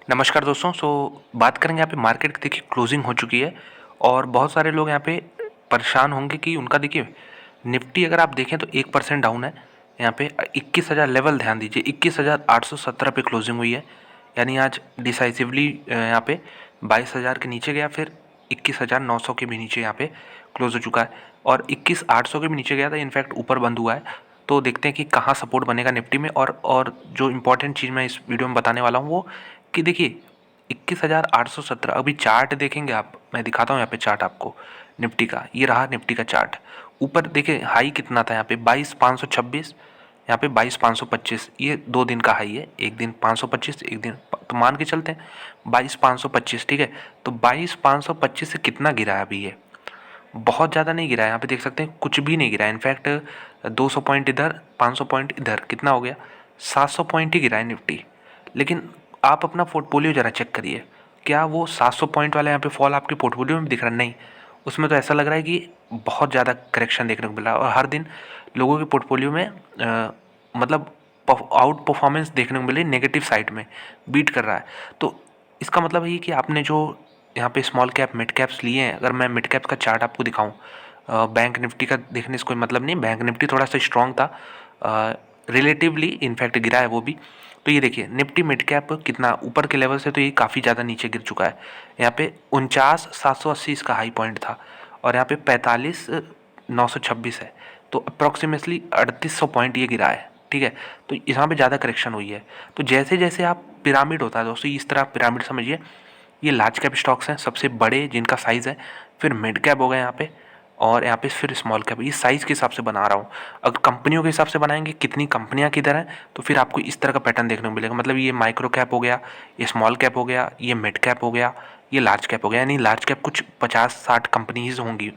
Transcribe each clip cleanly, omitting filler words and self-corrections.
नमस्कार दोस्तों। बात करेंगे यहाँ पे मार्केट की। देखिए क्लोजिंग हो चुकी है और बहुत सारे लोग यहाँ पे परेशान होंगे कि उनका देखिए निफ्टी अगर आप देखें तो 1% डाउन है यहाँ पे। 21,000 लेवल ध्यान दीजिए, 21,817 पे क्लोजिंग हुई है। यानी आज डिसाइसिवली यहाँ पे 22,000 के नीचे गया, फिर 21,900 के भी नीचे यहाँ पे क्लोज हो चुका है और 21,800 के भी नीचे गया था, इनफैक्ट ऊपर बंद हुआ है। तो देखते हैं कि कहाँ सपोर्ट बनेगा निफ्टी में। और जो इम्पोर्टेंट चीज़ मैं इस वीडियो में बताने वाला हूँ वो कि देखिए 21,817 अभी चार्ट देखेंगे आप, मैं दिखाता हूँ यहाँ पे चार्ट आपको निफ्टी का। ये रहा निफ्टी का चार्ट। ऊपर देखिए हाई कितना था यहाँ पे 22,526, यहाँ पे 22,525। ये 2 दिन का हाई है, एक दिन 525, एक दिन तो मान के चलते हैं 22,525। ठीक है, तो 22,525 से कितना गिरा है अभी? ये बहुत ज़्यादा नहीं गिरा है, यहाँ पे देख सकते हैं कुछ भी नहीं गिरा है। इनफैक्ट 200 पॉइंट इधर, 500 पॉइंट इधर, कितना हो गया 700 पॉइंट ही गिरा है निफ्टी। लेकिन आप अपना पोर्टफोलियो ज़रा चेक करिए, क्या वो 700 पॉइंट वाला यहाँ पे फॉल आपके पोर्टफोलियो में दिख रहा है? नहीं, उसमें तो ऐसा लग रहा है कि बहुत ज़्यादा करेक्शन देखने को मिला। और हर दिन लोगों के पोर्टफोलियो में मतलब आउट परफॉर्मेंस देखने को मिली नेगेटिव साइड में, बीट कर रहा है। तो इसका मतलब है कि आपने जो यहाँ पे स्मॉल कैप मिड कैप्स लिए हैं, अगर मैं मिड कैप का चार्ट आपको दिखाऊं, बैंक निफ्टी का देखने से कोई मतलब नहीं, बैंक निफ्टी थोड़ा सा स्ट्रॉन्ग था रिलेटिवली, इनफैक्ट गिरा है वो भी। तो ये देखिए निफ्टी मिड कैप कितना ऊपर के लेवल से, तो ये काफ़ी ज़्यादा नीचे गिर चुका है। यहाँ पे 49,780 इसका हाई पॉइंट था और यहाँ पे 45,926 है। तो अप्रॉक्सीमेटली 3,800 पॉइंट ये गिरा है। ठीक है, तो यहाँ पे ज़्यादा करेक्शन हुई है। तो जैसे जैसे आप पिरामिड होता है दोस्तों, इस तरह पिरामिड समझिए। ये लार्ज कैप स्टॉक्स हैं सबसे बड़े जिनका साइज़ है, फिर मिड कैप हो गए यहाँ पे, और यहाँ पे फिर स्मॉल कैप। ये साइज़ के हिसाब से बना रहा हूँ। अगर कंपनियों के हिसाब से बनाएंगे कितनी कंपनियाँ किधर हैं, तो फिर आपको इस तरह का पैटर्न देखने को मिलेगा। मतलब ये माइक्रो कैप हो गया, ये स्मॉल कैप हो गया, ये मिड कैप हो गया, ये लार्ज कैप हो गया। यानी लार्ज कैप कुछ 50-60 कंपनीज होंगी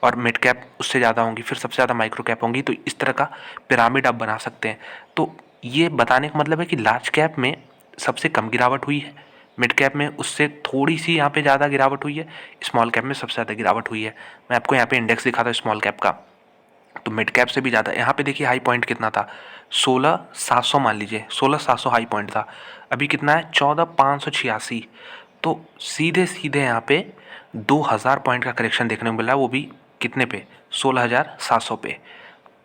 और मिड कैप उससे ज़्यादा होंगी, फिर सबसे ज़्यादा माइक्रो कैप होंगी। तो इस तरह का पिरामिड आप बना सकते हैं। तो ये बताने का मतलब है कि लार्ज कैप में सबसे कम गिरावट हुई है, मिड कैप में उससे थोड़ी सी यहाँ पे ज़्यादा गिरावट हुई है, स्मॉल कैप में सबसे ज़्यादा गिरावट हुई है। मैं आपको यहाँ पे इंडेक्स दिखा था स्मॉल कैप का, तो मिड कैप से भी ज़्यादा। यहाँ पे देखिए हाई पॉइंट कितना था, 16,700 मान लीजिए, 16,700 हाई पॉइंट था। अभी कितना है 14,586। तो सीधे सीधे यहाँ पे 2,000 पॉइंट का करेक्शन देखने को मिला, वो भी कितने पे, 16,700 पे।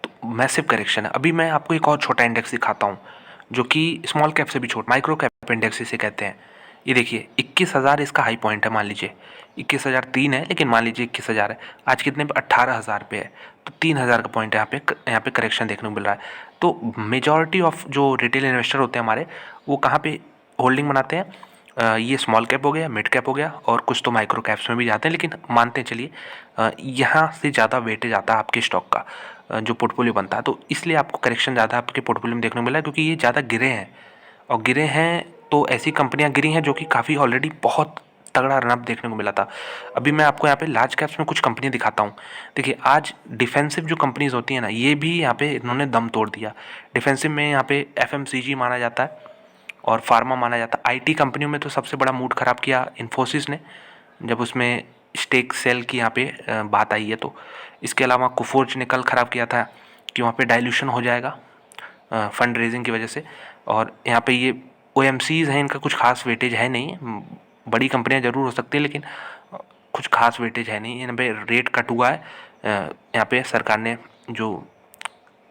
तो मैसिव करेक्शन है। अभी मैं आपको एक और छोटा इंडेक्स दिखाता हूँ जो कि स्मॉल कैप से भी छोटा, माइक्रो कैप इंडेक्स इसे कहते हैं। ये देखिए 21,000 इसका हाई पॉइंट है, मान लीजिए 21,003 है, लेकिन मान लीजिए 21,000 है। आज कितने पे, 18,000 पे है। तो 3,000 का पॉइंट है यहाँ पे करेक्शन देखने को मिल रहा है। तो मेजॉरिटी ऑफ जो रिटेल इन्वेस्टर होते हैं हमारे, वो कहाँ पे होल्डिंग बनाते हैं? ये स्मॉल कैप हो गया, मिड कैप हो गया, और कुछ तो माइक्रो कैप्स में भी जाते हैं। लेकिन मानते हैं चलिए यहाँ से ज़्यादा वेटेज आता है आपके स्टॉक का जो पोर्टफोलियो बनता है। तो इसलिए आपको करेक्शन ज़्यादा आपके पोर्टफोलियो में देखने को मिला है, क्योंकि ये ज़्यादा गिरे हैं। और गिरे हैं तो ऐसी कंपनियां गिरी हैं जो कि काफ़ी ऑलरेडी बहुत तगड़ा रनअप देखने को मिला था। अभी मैं आपको यहाँ पे लार्ज कैप्स में कुछ कंपनी दिखाता हूँ। देखिए आज डिफेंसिव जो कंपनीज होती हैं ना, ये भी यहाँ पे इन्होंने दम तोड़ दिया। डिफेंसिव में यहाँ पे एफएमसीजी माना जाता है और फार्मा माना जाता है। आईटी कंपनियों में तो सबसे बड़ा मूड ख़राब किया इन्फोसिस ने, जब उसमें स्टेक सेल की यहाँ पे बात आई है। तो इसके अलावा कुफोर्ज ने कल ख़राब किया था कि वहाँ पे डाइल्यूशन हो जाएगा फंड रेजिंग की वजह से। और यहाँ पे ये ओ हैं, इनका कुछ खास वेटेज है नहीं। बड़ी कंपनियाँ ज़रूर हो सकती है, लेकिन कुछ खास वेटेज है नहीं। यहाँ पे रेट कट हुआ है, यहाँ पे सरकार ने जो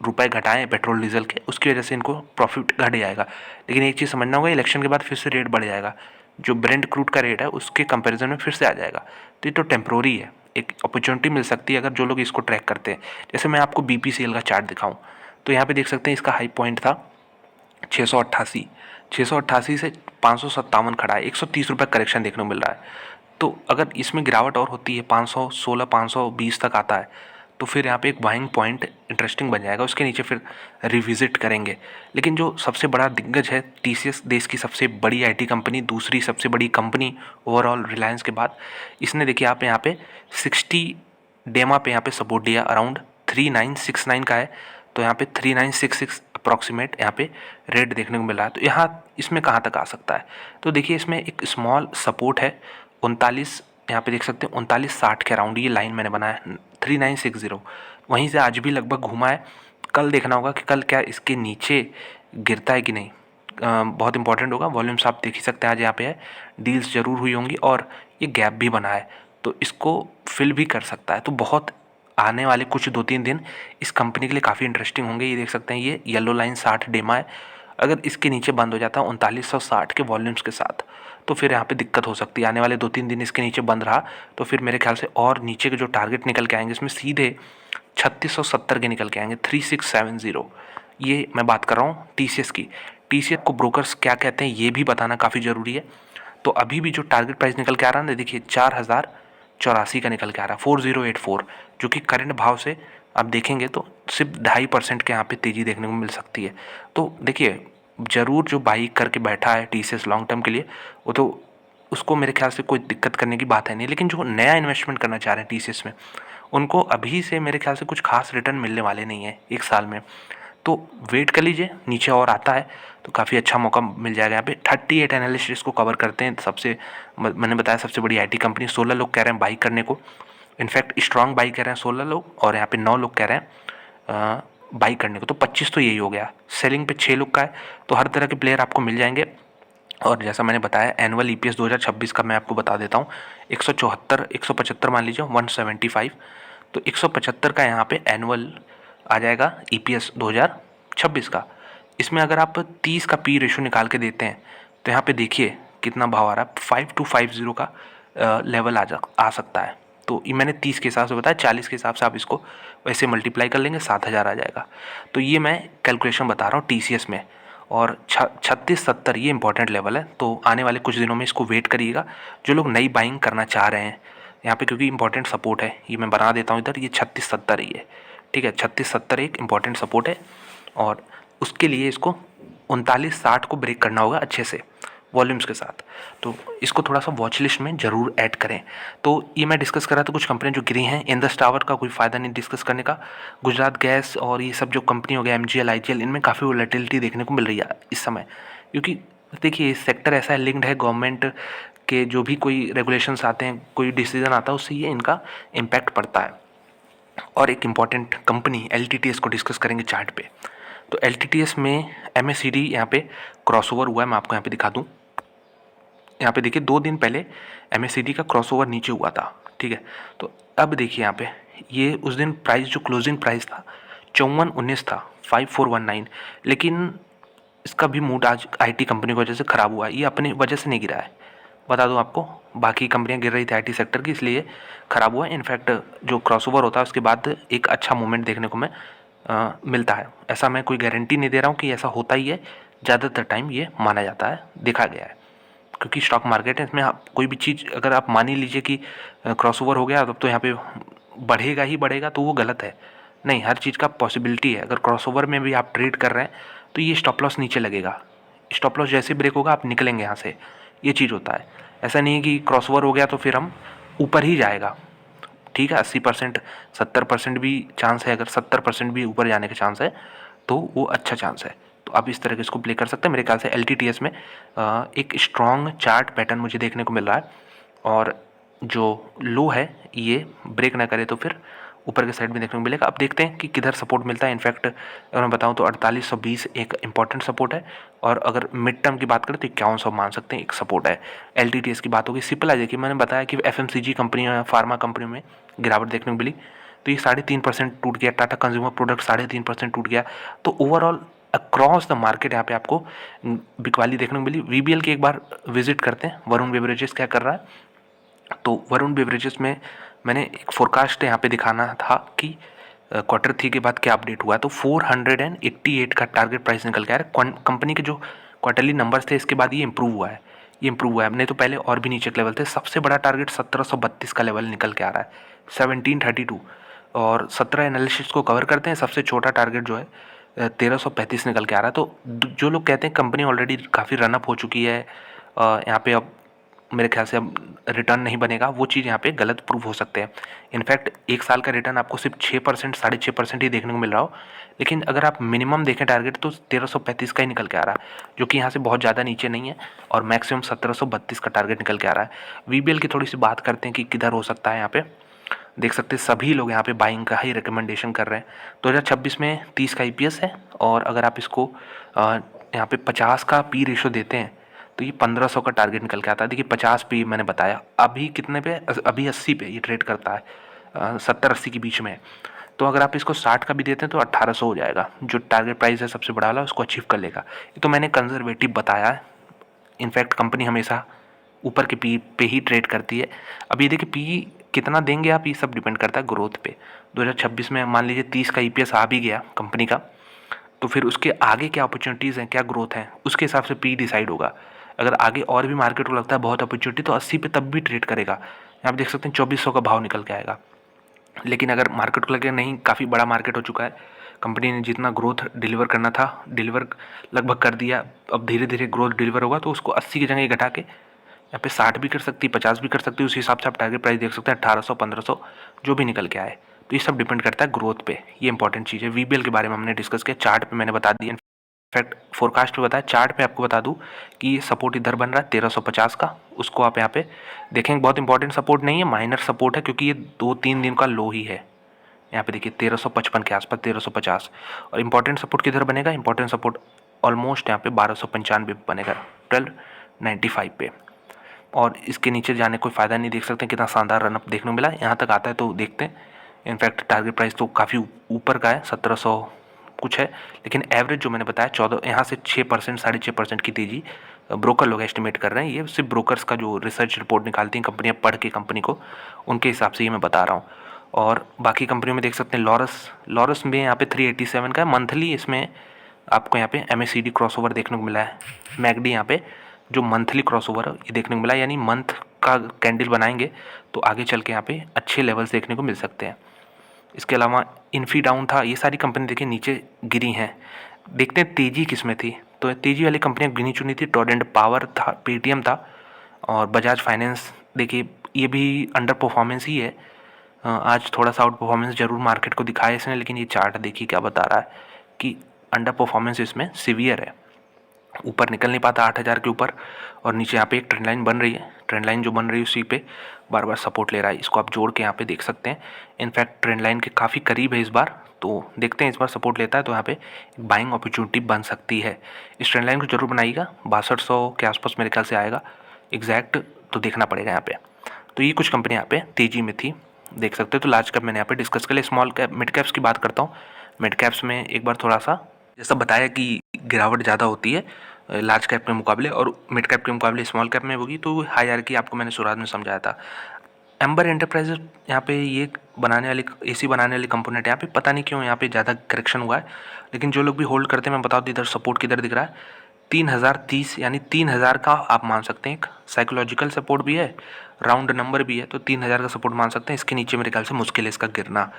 रुपए घटाए पेट्रोल डीजल के, उसकी वजह से इनको प्रॉफिट घट जाएगा। लेकिन एक चीज़ समझना होगा, इलेक्शन के बाद फिर से रेट बढ़ जाएगा। जो ब्रेंट क्रूड का रेट है उसके कंपैरिजन में फिर से आ जाएगा। तो ये तो टेम्प्रोरी है, एक अपॉर्चुनिटी मिल सकती है अगर जो लोग इसको ट्रैक करते हैं। जैसे मैं आपको बीपीसीएल का चार्ट दिखाऊं, तो यहाँ पे देख सकते हैं इसका हाई पॉइंट था 688। 688 से 557 खड़ा है, 130 रुपये करेक्शन देखने को मिल रहा है। तो अगर इसमें गिरावट और होती है, 516 520 तक आता है, तो फिर यहाँ पे एक बाइंग पॉइंट इंटरेस्टिंग बन जाएगा। उसके नीचे फिर रिविजिट करेंगे। लेकिन जो सबसे बड़ा दिग्गज है टीसीएस, देश की सबसे बड़ी आईटी कंपनी, दूसरी सबसे बड़ी कंपनी ओवरऑल रिलायंस के बाद, इसने देखिए आप यहाँ पे 60 डेमा पे यहाँ पे सपोर्ट दिया, अराउंड 3969 का है। तो यहाँ पे 3966 अप्रॉक्सीमेट यहाँ पे रेट देखने को मिला है। तो यहाँ इसमें कहाँ तक आ सकता है? तो देखिए इसमें एक स्मॉल सपोर्ट है 39, यहाँ पे देख सकते हैं 3960 के अराउंड ये लाइन मैंने बनाया है 3960। वहीं से आज भी लगभग घूमा है। कल देखना होगा कि कल क्या इसके नीचे गिरता है कि नहीं। बहुत इंपॉर्टेंट होगा। वॉल्यूम्स आप देख ही सकते हैं आज यहाँ पे है, डील्स ज़रूर हुई होंगी और ये गैप भी बना है, तो इसको फिल भी कर सकता है। तो बहुत आने वाले कुछ 2-3 दिन इस कंपनी के लिए काफ़ी इंटरेस्टिंग होंगे। ये देख सकते हैं ये येलो लाइन 60 डेमा है, अगर इसके नीचे बंद हो जाता है 3960 के वॉल्यूम्स के साथ तो फिर यहाँ पे दिक्कत हो सकती है। आने वाले 2-3 दिन इसके नीचे बंद रहा तो फिर मेरे ख्याल से और नीचे के जो टारगेट निकल के आएंगे इसमें सीधे 3670 के निकल के आएंगे, 3670। ये मैं बात कर रहा हूँ TCS की। TCS को ब्रोकर्स क्या कहते हैं ये भी बताना काफ़ी ज़रूरी है। तो अभी भी जो टारगेट प्राइस निकल के आ रहा है ना, देखिए 4084 का निकल के आ रहा है, 4084, जो कि करंट भाव से आप देखेंगे तो सिर्फ 2.5% के यहाँ पे तेज़ी देखने को मिल सकती है। तो देखिए ज़रूर जो बाई करके बैठा है TCS लॉन्ग टर्म के लिए, वो तो उसको मेरे ख्याल से कोई दिक्कत करने की बात है नहीं, लेकिन जो नया इन्वेस्टमेंट करना चाह रहे हैं TCS में, उनको अभी से मेरे ख्याल से कुछ खास रिटर्न मिलने वाले नहीं है 1 साल में। तो वेट कर लीजिए, नीचे और आता है तो काफ़ी अच्छा मौका मिल जाएगा। यहाँ पे 38 एनालिस्ट इसको कवर करते हैं। सबसे मैंने बताया सबसे बड़ी IT कंपनी, 16 लोग कह रहे हैं बाई करने को। इनफैक्ट स्ट्रॉन्ग बाई कह रहे हैं 16 लोग, और यहाँ पे 9 लोग कह रहे हैं बाई करने को। तो 25 तो यही हो गया। सेलिंग पे 6 लोग का है, तो हर तरह के प्लेयर आपको मिल जाएंगे। और जैसा मैंने बताया एनुअल EPS 2026 का मैं आपको बता देता हूँ, 175 मान लीजिए, 175। तो 175 का यहाँ पे एनुअल आ जाएगा EPS 2026 का। इसमें अगर आप 30 का P रेशो निकाल के देते हैं तो यहाँ पे देखिए कितना भाव आ रहा है, 5250 का लेवल आ सकता है। तो ये मैंने 30 के हिसाब से बताया, 40 के हिसाब से आप इसको वैसे मल्टीप्लाई कर लेंगे, 7000 आ जाएगा। तो ये मैं कैलकुलेशन बता रहा हूँ TCS में। और 3670 ये इंपॉर्टेंट लेवल है, तो आने वाले कुछ दिनों में इसको वेट करिएगा जो लोग नई बाइंग करना चाह रहे हैं यहाँ पे, क्योंकि इंपॉर्टेंट सपोर्ट है। ये मैं बना देता हूँ इधर, ये 3670 ही है, ठीक है। 3670 एक इंपॉर्टेंट सपोर्ट है, और उसके लिए इसको 3960 को ब्रेक करना होगा अच्छे से वॉल्यूम्स के साथ। तो इसको थोड़ा सा वॉच लिस्ट में ज़रूर ऐड करें। तो ये मैं डिस्कस कर रहा था कुछ कंपनियां जो गिरी हैं। इंडस टावर का कोई फ़ायदा नहीं डिस्कस करने का। गुजरात गैस और ये सब जो कंपनी हो गया, MGL IGL, इनमें काफ़ी वोलेटिलिटी देखने को मिल रही है इस समय, क्योंकि देखिए सेक्टर ऐसा है, लिंक्ड है गवर्नमेंट के, जो भी कोई रेगुलेशंस आते हैं, कोई डिसीजन आता है, उससे ये इनका इम्पैक्ट पड़ता है। और एक इम्पॉर्टेंट कंपनी LTTS को डिस्कस करेंगे चार्ट पे। तो LTTS में MACD यहाँ पे क्रॉसओवर हुआ है, मैं आपको यहाँ पे दिखा दूँ। यहाँ पे देखिए 2 दिन पहले MACD का क्रॉसओवर नीचे हुआ था, ठीक है। तो अब देखिए यहाँ पे ये उस दिन प्राइस जो क्लोजिंग प्राइस था 5419 था, 5419, लेकिन इसका भी मूड आज IT कंपनी की वजह से ख़राब हुआ है। ये अपनी वजह से नहीं गिरा है, बता दूं आपको, बाकी कंपनियां गिर रही थी IT सेक्टर की, इसलिए ख़राब हुआ है। इनफैक्ट जो क्रॉसओवर होता है उसके बाद एक अच्छा मूवमेंट देखने को मिलता है। ऐसा मैं कोई गारंटी नहीं दे रहा हूँ कि ऐसा होता ही है, ज़्यादातर टाइम ये माना जाता है, देखा गया है। क्योंकि स्टॉक मार्केट है, इसमें आप कोई भी चीज़ अगर आप मान ही लीजिए कि क्रॉसओवर हो गया तब तो यहाँ पे बढ़ेगा ही बढ़ेगा, तो वो गलत है। नहीं, हर चीज़ का पॉसिबिलिटी है। अगर क्रॉसओवर में भी आप ट्रेड कर रहे हैं तो ये स्टॉप लॉस नीचे लगेगा, स्टॉप लॉस जैसे ब्रेक होगा आप निकलेंगे यहाँ से, ये चीज़ होता है। ऐसा नहीं है कि क्रॉसओवर हो गया तो फिर हम ऊपर ही जाएगा, ठीक है। 80% 70% भी चांस है, अगर 70% भी ऊपर जाने का चांस है तो वो अच्छा चांस है। तो आप इस तरह के इसको प्ले कर सकते हैं। मेरे ख्याल से LTTS में एक स्ट्रॉन्ग चार्ट पैटर्न मुझे देखने को मिल रहा है, और जो लो है ये ब्रेक ना करे तो फिर ऊपर के साइड में देखने को मिलेगा। अब देखते हैं कि किधर सपोर्ट मिलता है। इनफैक्ट अगर मैं बताऊं तो 4820 एक इंपॉर्टेंट सपोर्ट है, और अगर मिड टर्म की बात करें तो 5100 मान सकते हैं एक सपोर्ट है। LTTS की बात होगी। सिंपल है, देखिए मैंने बताया कि FMCG कंपनियों या फार्मा कंपनियों में गिरावट देखने को मिली, तो ये 3.5% टूट गया। टाटा कंज्यूमर प्रोडक्ट 3.5% टूट गया। तो ओवरऑल अक्रॉस द मार्केट यहाँ पे आपको बिकवाली देखने को मिली। VBL की एक बार विजिट करते हैं, वरुण बेवरेजेस क्या कर रहा है। तो वरुण बेवरेजेस में मैंने एक फोरकास्ट यहाँ पे दिखाना था कि Q3 के बाद क्या अपडेट हुआ है। तो 488 का टारगेट प्राइस निकल के आ रहा है। कंपनी के जो क्वार्टरली नंबर्स थे इसके बाद ये इंप्रूव हुआ है, ये इंप्रूव हुआ है। नहीं तो पहले और भी नीचे के लेवल थे। सबसे बड़ा टारगेट 1732 का लेवल निकल के आ रहा है, 1732, और 17 एनालिसिस को कवर करते हैं। सबसे छोटा टारगेट जो है 1335 निकल के आ रहा है। तो जो लोग कहते हैं कंपनी ऑलरेडी काफ़ी रनअप हो चुकी है, यहाँ पे अब मेरे ख्याल से अब रिटर्न नहीं बनेगा, वो चीज़ यहाँ पे गलत प्रूव हो सकते हैं। इनफैक्ट 1 साल का रिटर्न आपको सिर्फ 6%, 6.5% ही देखने को मिल रहा हो, लेकिन अगर आप मिनिमम देखें टारगेट तो 1335 का ही निकल के आ रहा है, जो कि यहाँ से बहुत ज़्यादा नीचे नहीं है, और मैक्सिमम 1732 का टारगेट निकल के आ रहा है। VBL की थोड़ी सी बात करते हैं कि किधर हो सकता है। यहाँ पे देख सकते हैं सभी लोग यहाँ पे बाइंग का ही रिकमेंडेशन कर रहे हैं। 2026 में 30 का EPS है, और अगर आप इसको यहाँ पे 50 का पी रेशो देते हैं तो ये 1500 का टारगेट निकल के आता है। देखिए 50 पी मैंने बताया, अभी कितने पे, अभी 80 पे ये ट्रेड करता है, 70-80 के बीच में है। तो अगर आप इसको 60 का भी देते हैं तो 1800 हो जाएगा, जो टारगेट प्राइस है सबसे बड़ा वाला उसको अचीव कर लेगा। ये तो मैंने कंजर्वेटिव बताया है। इनफैक्ट कंपनी हमेशा ऊपर के पी पे ही ट्रेड करती है। अब ये देखिए पी कितना देंगे आप, ये सब डिपेंड करता है ग्रोथ पे। 2026 में मान लीजिए 30 का ईपीएस आ भी गया कंपनी का, तो फिर उसके आगे क्या अपॉर्चुनिटीज़ हैं, क्या ग्रोथ है, उसके हिसाब से पी डिसाइड होगा। अगर आगे और भी मार्केट को लगता है बहुत अपॉर्चुनिटी तो 80 पे तब भी ट्रेड करेगा। यहाँ आप देख सकते हैं 2400 का भाव निकल के आएगा। लेकिन अगर मार्केट को लगे नहीं काफ़ी बड़ा मार्केट हो चुका है, कंपनी ने जितना ग्रोथ डिलीवर करना था डिलीवर लगभग कर दिया, अब धीरे धीरे ग्रोथ डिलीवर होगा, तो उसको 80 की जगह घटा के यहाँ पे 60 भी कर सकती है, 50 भी कर सकती है। उस हिसाब से आप टारगेट प्राइस देख सकते हैं 1800 1500 जो भी निकल के आए। तो ये सब डिपेंड करता है ग्रोथ पे, ये इंपॉर्टेंट चीज़ है। वीबीएल के बारे में हमने डिस्कस किया, चार्ट पे मैंने बता दिया, इनफैक्ट फोरकास्ट पे बताया। चार्ट पे आपको बता दूं कि ये सपोर्ट इधर बन रहा है 1350 का, उसको आप यहाँ पे देखेंगे। बहुत इंपॉर्टेंट सपोर्ट नहीं है, माइनर सपोर्ट है, क्योंकि ये 2-3 दिन का लो ही है। यहाँ पे देखिए 1355 के आसपास 1350। और इंपॉर्टेंट सपोर्ट किधर बनेगा, इंपॉर्टेंट सपोर्ट ऑलमोस्ट यहाँ पे 1295 पे बनेगा, 1295 पे। और इसके नीचे जाने कोई फ़ायदा नहीं, देख सकते हैं कितना शानदार रनअप देखने को मिला। यहाँ तक आता है तो देखते हैं। इनफैक्ट टारगेट प्राइस तो काफ़ी ऊपर का है, 1700 कुछ है, लेकिन एवरेज जो मैंने बताया 14, यहाँ से 6% 6.5% की तेज़ी ब्रोकर लोग एस्टिमेट कर रहे हैं। ये सिर्फ ब्रोकर्स का जो रिसर्च रिपोर्ट निकालती हैं कंपनियाँ पढ़ के कंपनी को, उनके हिसाब से ये मैं बता रहा हूँ। और बाकी कंपनियों में देख सकते हैं लॉरस में यहाँ पे 387 का है मंथली। इसमें आपको यहाँ पे MACD क्रॉसओवर देखने को मिला है। मैगडी यहाँ पे जो मंथली क्रॉसओवर है ये देखने को मिला है, यानी मंथ का कैंडल बनाएंगे तो आगे चल के यहाँ पे अच्छे लेवल्स देखने को मिल सकते हैं। इसके अलावा इन्फी डाउन था, ये सारी कंपनी देखिए नीचे गिरी हैं। देखते हैं तेज़ी किस में थी, तो तेज़ी वाली कंपनियाँ गिनी चुनी थी। टोरेंट पावर था, पेटीएम था, और बजाज फाइनेंस देखिए ये भी अंडर परफॉर्मेंस ही है। आज थोड़ा सा आउट परफॉर्मेंस जरूर मार्केट को दिखाया इसने, लेकिन ये चार्ट देखिए क्या बता रहा है कि अंडर परफॉर्मेंस इसमें सीवियर है, ऊपर निकल नहीं पाता 8000 के ऊपर। और नीचे यहाँ पे एक ट्रेंड लाइन बन रही है, ट्रेंड लाइन जो बन रही है उसी पे बार बार सपोर्ट ले रहा है। इसको आप जोड़ के यहाँ पे देख सकते हैं, इनफैक्ट ट्रेंड लाइन के काफ़ी करीब है इस बार। तो देखते हैं इस बार सपोर्ट लेता है तो यहाँ पे बाइंग अपॉर्चुनिटी बन सकती है। इस ट्रेंड लाइन को जरूर बनाइएगा, 6200 के आसपास मेरे ख्याल से आएगा एग्जैक्ट, तो देखना पड़ेगा यहाँ पे। तो ये कुछ कंपनी यहाँ पे तेज़ी में थी, देख सकते हो। तो लार्ज कैप मैंने यहाँ पे डिस्कस कर लिया। स्मॉल कैप मिड कैप्स की बात करता हूँ। मिड कैप्स में एक बार थोड़ा सा जैसा बताया कि गिरावट ज़्यादा होती है लार्ज कैप के मुकाबले, और मिड कैप के मुकाबले स्मॉल कैप में होगी, तो हाई आर की आपको मैंने शुरुआत में समझाया था। एम्बर एंटरप्राइजेस यहाँ पे ये बनाने वाली एसी बनाने वाली कंपोनेंट, यहाँ पे पता नहीं क्यों यहाँ पे ज़्यादा करेक्शन हुआ है, लेकिन जो लोग भी होल्ड करते हैं मैं बताऊँ इधर सपोर्ट किधर दिख रहा है, 3030 यानी 3000 का आप मान सकते हैं। एक साइकोलॉजिकल सपोर्ट भी है, राउंड नंबर भी है, तो 3000 का सपोर्ट मान सकते हैं। इसके नीचे मेरे ख्याल से मुश्किल है इसका गिरना।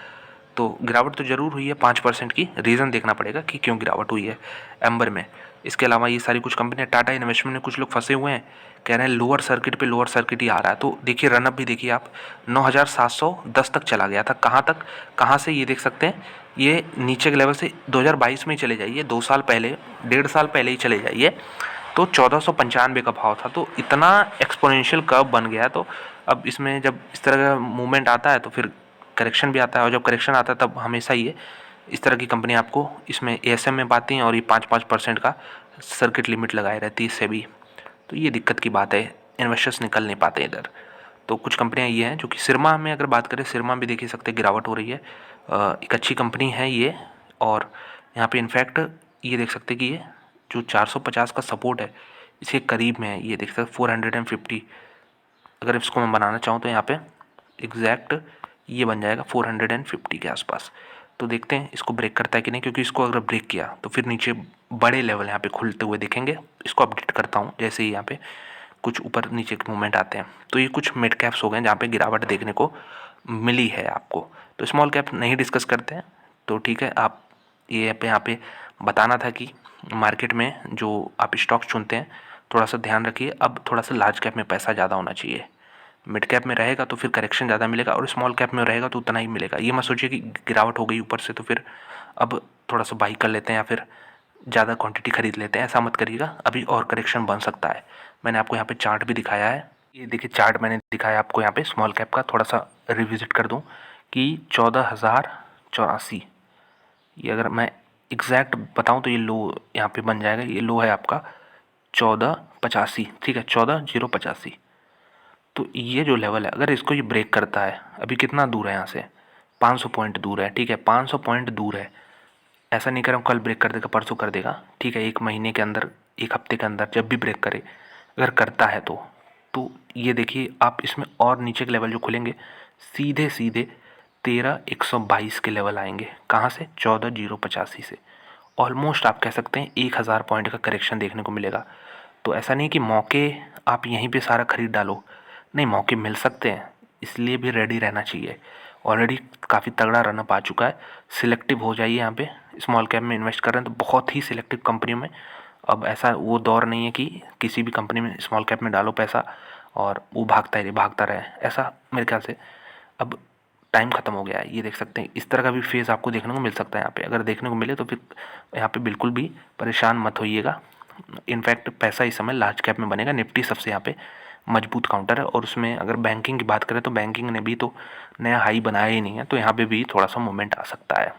तो गिरावट तो ज़रूर हुई है 5% की, रीज़न देखना पड़ेगा कि क्यों गिरावट हुई है एम्बर में। इसके अलावा ये सारी कुछ कंपनियां, टाटा इन्वेस्टमेंट में कुछ लोग फंसे हुए हैं, कह रहे हैं लोअर सर्किट पे लोअर सर्किट ही आ रहा है। तो देखिए रनअप भी देखिए आप 9710 तक चला गया था। कहाँ तक, कहाँ से, ये देख सकते हैं। ये नीचे के लेवल से 2022 में ही चले जाइए, 2 साल पहले, 1.5 साल पहले ही चले जाइए, तो 1495 का भाव था। तो इतना एक्सपोनेंशियल कर्व बन गया। तो अब इसमें जब इस तरह का मूवमेंट आता है तो फिर करेक्शन भी आता है, और जब करेक्शन आता है तब हमेशा ये इस तरह की कंपनी आपको इसमें एएसएम में पाती हैं, और ये 5% का सर्किट लिमिट लगाए रहती है इससे भी। तो ये दिक्कत की बात है, इन्वेस्टर्स निकल नहीं पाते इधर। तो कुछ कंपनियां ये हैं जो कि सिरमा में अगर बात करें, सिरमा भी देख ही सकते गिरावट हो रही है। एक अच्छी कंपनी है ये, और यहाँ पे इनफैक्ट ये देख सकते कि ये जो 450 का सपोर्ट है इसके करीब में है। ये देख सकते 450, अगर इसको मैं बनाना चाहूँ तो यहाँ पे एग्जैक्ट ये बन जाएगा 450 के आसपास। तो देखते हैं इसको ब्रेक करता है कि नहीं, क्योंकि इसको अगर ब्रेक किया तो फिर नीचे बड़े लेवल यहाँ पे खुलते हुए दिखेंगे। इसको अपडेट करता हूँ जैसे ही यहाँ पे कुछ ऊपर नीचे के मूवमेंट आते हैं। तो ये कुछ मिड कैप्स हो गए जहाँ पे गिरावट देखने को मिली है आपको। तो स्मॉल कैप नहीं डिस्कस करते हैं, तो ठीक है। आप ये यहाँ पे बताना था कि मार्केट में जो आप स्टॉक्स चुनते हैं थोड़ा सा ध्यान रखिए। अब थोड़ा सा लार्ज कैप में पैसा ज़्यादा होना चाहिए, मिड कैप में रहेगा तो फिर करेक्शन ज़्यादा मिलेगा, और स्मॉल कैप में रहेगा तो उतना ही मिलेगा। ये मत सोचिए कि गिरावट हो गई ऊपर से तो फिर अब थोड़ा सा बाई कर लेते हैं या फिर ज़्यादा क्वांटिटी खरीद लेते हैं, ऐसा मत करिएगा। अभी और करेक्शन बन सकता है। मैंने आपको यहाँ पे चार्ट भी दिखाया है, ये देखिए चार्ट मैंने दिखाया आपको यहाँ पे स्मॉल कैप का। थोड़ा सा रिविजिट कर दूँ कि 14,084, ये अगर मैं एग्जैक्ट बताऊँ तो ये लो यहाँ पे बन जाएगा, ये लो है आपका 1485, ठीक है, 14085। तो ये जो लेवल है अगर इसको ये ब्रेक करता है, अभी कितना दूर है यहाँ से, 500 पॉइंट दूर है, ठीक है, 500 पॉइंट दूर है। ऐसा नहीं कर रहा हूँ कल ब्रेक कर देगा, परसों कर देगा, ठीक है, एक महीने के अंदर, एक हफ्ते के अंदर, जब भी ब्रेक करे, अगर करता है तो ये देखिए आप इसमें और नीचे के लेवल जो खुलेंगे सीधे सीधे 13122 के लेवल आएंगे। कहाँ से? 14085 से। ऑलमोस्ट आप कह सकते हैं 1000 पॉइंट का करेक्शन देखने को मिलेगा। तो ऐसा नहीं कि मौके आप यहीं पे सारा खरीद डालो, नहीं, मौके मिल सकते हैं, इसलिए भी रेडी रहना चाहिए। ऑलरेडी काफ़ी तगड़ा रनअप आ चुका है। सिलेक्टिव हो जाइए, यहाँ पे स्मॉल कैप में इन्वेस्ट कर रहे हैं तो बहुत ही सिलेक्टिव कंपनियों में। अब ऐसा वो दौर नहीं है कि किसी भी कंपनी में स्मॉल कैप में डालो पैसा और वो भागता रहे, ऐसा मेरे ख्याल से अब टाइम ख़त्म हो गया है। ये देख सकते हैं इस तरह का भी फेज़ आपको देखने को मिल सकता है यहाँ पे। अगर देखने को मिले तो फिर यहाँ पे बिल्कुल भी परेशान मत होइएगा। इनफैक्ट पैसा इस समय लार्ज कैप में बनेगा। निफ्टी सबसे यहाँ पे मजबूत काउंटर है, और उसमें अगर बैंकिंग की बात करें तो बैंकिंग ने भी तो नया हाई बनाया ही नहीं है, तो यहाँ पे भी थोड़ा सा मूवमेंट आ सकता है।